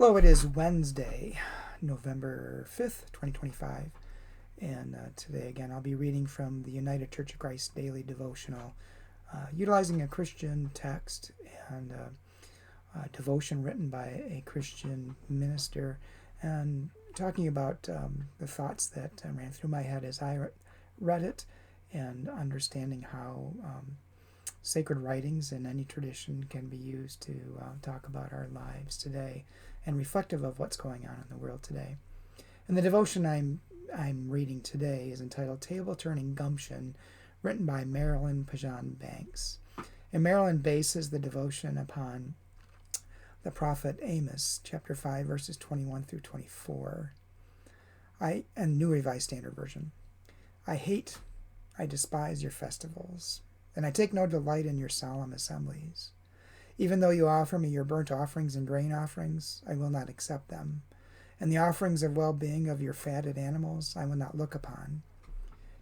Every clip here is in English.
Hello, it is Wednesday, November 5th, 2025, and today again I'll be reading from the United Church of Christ Daily Devotional, utilizing a Christian text and a devotion written by a Christian minister, and talking about the thoughts that ran through my head as I read it, and understanding how sacred writings in any tradition can be used to talk about our lives today and reflective of what's going on in the world today. And the devotion I'm reading today is entitled Table Turning Gumption, written by Marilyn Pajan Banks. And Marilyn bases the devotion upon the prophet Amos, chapter 5, verses 21 through 24. And New Revised Standard Version. I despise your festivals, and I take no delight in your solemn assemblies. Even though you offer me your burnt offerings and grain offerings, I will not accept them. And the offerings of well-being of your fatted animals I will not look upon.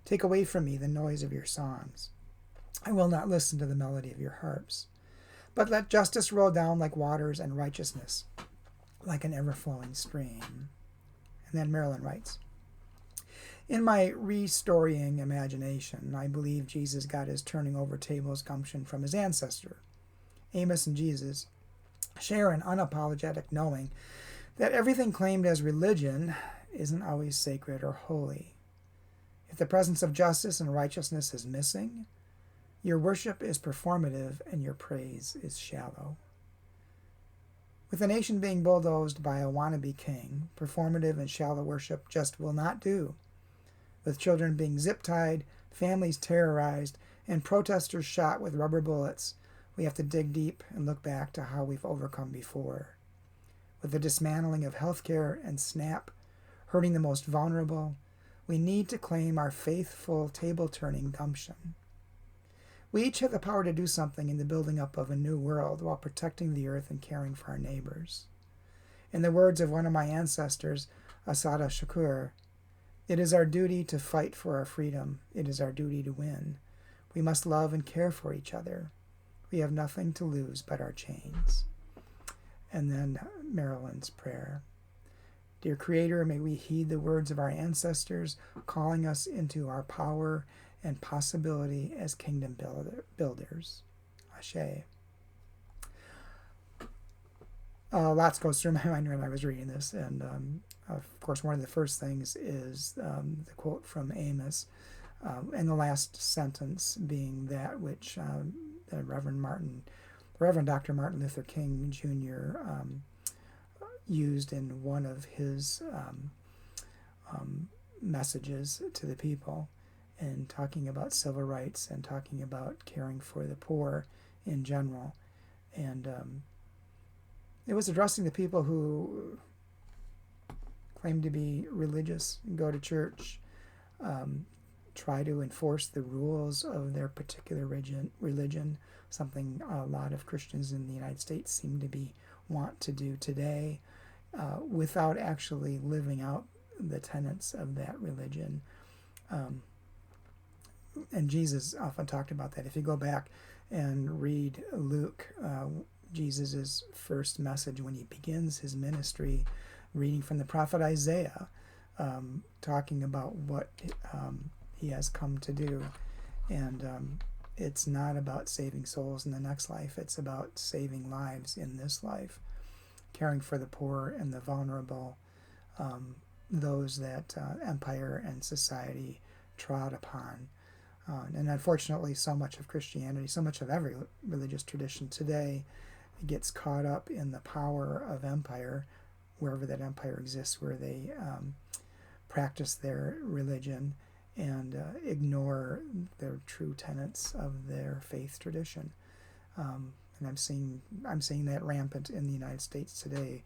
Take away from me the noise of your songs. I will not listen to the melody of your harps. But let justice roll down like waters and righteousness like an ever-flowing stream. And then Marilyn writes, in my restoring imagination, I believe Jesus got his turning over tables gumption from his ancestor. Amos and Jesus share an unapologetic knowing that everything claimed as religion isn't always sacred or holy. If the presence of justice and righteousness is missing, your worship is performative and your praise is shallow. With the nation being bulldozed by a wannabe king, performative and shallow worship just will not do. With children being zip-tied, families terrorized, and protesters shot with rubber bullets, we have to dig deep and look back to how we've overcome before. With the dismantling of healthcare and SNAP hurting the most vulnerable, we need to claim our faithful table-turning gumption. We each have the power to do something in the building up of a new world while protecting the earth and caring for our neighbors. In the words of one of my ancestors, Asada Shakur, it is our duty to fight for our freedom. It is our duty to win. We must love and care for each other. We have nothing to lose but our chains. And then Marilyn's prayer. Dear Creator, may we heed the words of our ancestors, calling us into our power and possibility as kingdom builders. Ashe. Lots goes through my mind when I was reading this, and of course one of the first things is the quote from Amos, and the last sentence being that which the Reverend Dr. Martin Luther King Jr. Used in one of his messages to the people, and talking about civil rights and talking about caring for the poor in general. And it was addressing the people who claim to be religious and go to church, try to enforce the rules of their particular religion, something a lot of Christians in the United States seem to want to do today, without actually living out the tenets of that religion. And Jesus often talked about that. If you go back and read Luke, Jesus' first message when he begins his ministry, reading from the prophet Isaiah, talking about what he has come to do. And it's not about saving souls in the next life. It's about saving lives in this life, caring for the poor and the vulnerable, those that empire and society trod upon. And unfortunately, so much of Christianity, so much of every religious tradition today gets caught up in the power of empire, wherever that empire exists, where they practice their religion and ignore the true tenets of their faith tradition. And I'm seeing that rampant in the United States today,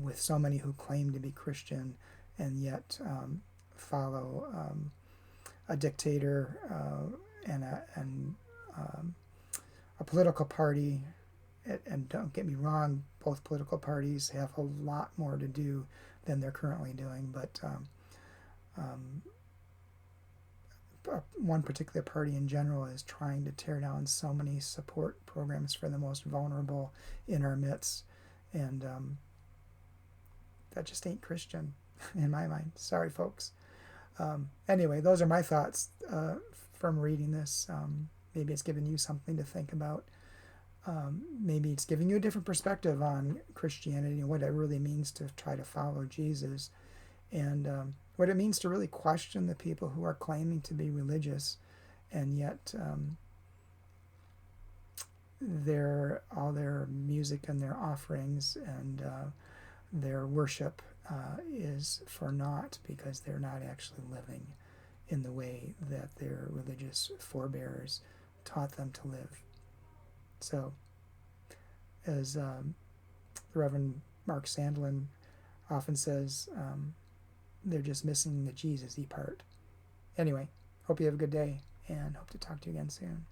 with so many who claim to be Christian and yet follow a dictator and a political party. And don't get me wrong, both political parties have a lot more to do than they're currently doing, but one particular party in general is trying to tear down so many support programs for the most vulnerable in our midst. And that just ain't Christian in my mind. Sorry, folks. Anyway, those are my thoughts from reading this. Maybe it's given you something to think about. Maybe it's giving you a different perspective on Christianity and what it really means to try to follow Jesus, and what it means to really question the people who are claiming to be religious, and yet all their music and their offerings and their worship is for naught, because they're not actually living in the way that their religious forebears taught them to live. So, as the Reverend Mark Sandlin often says, they're just missing the Jesus-y part. Anyway, hope you have a good day, and hope to talk to you again soon.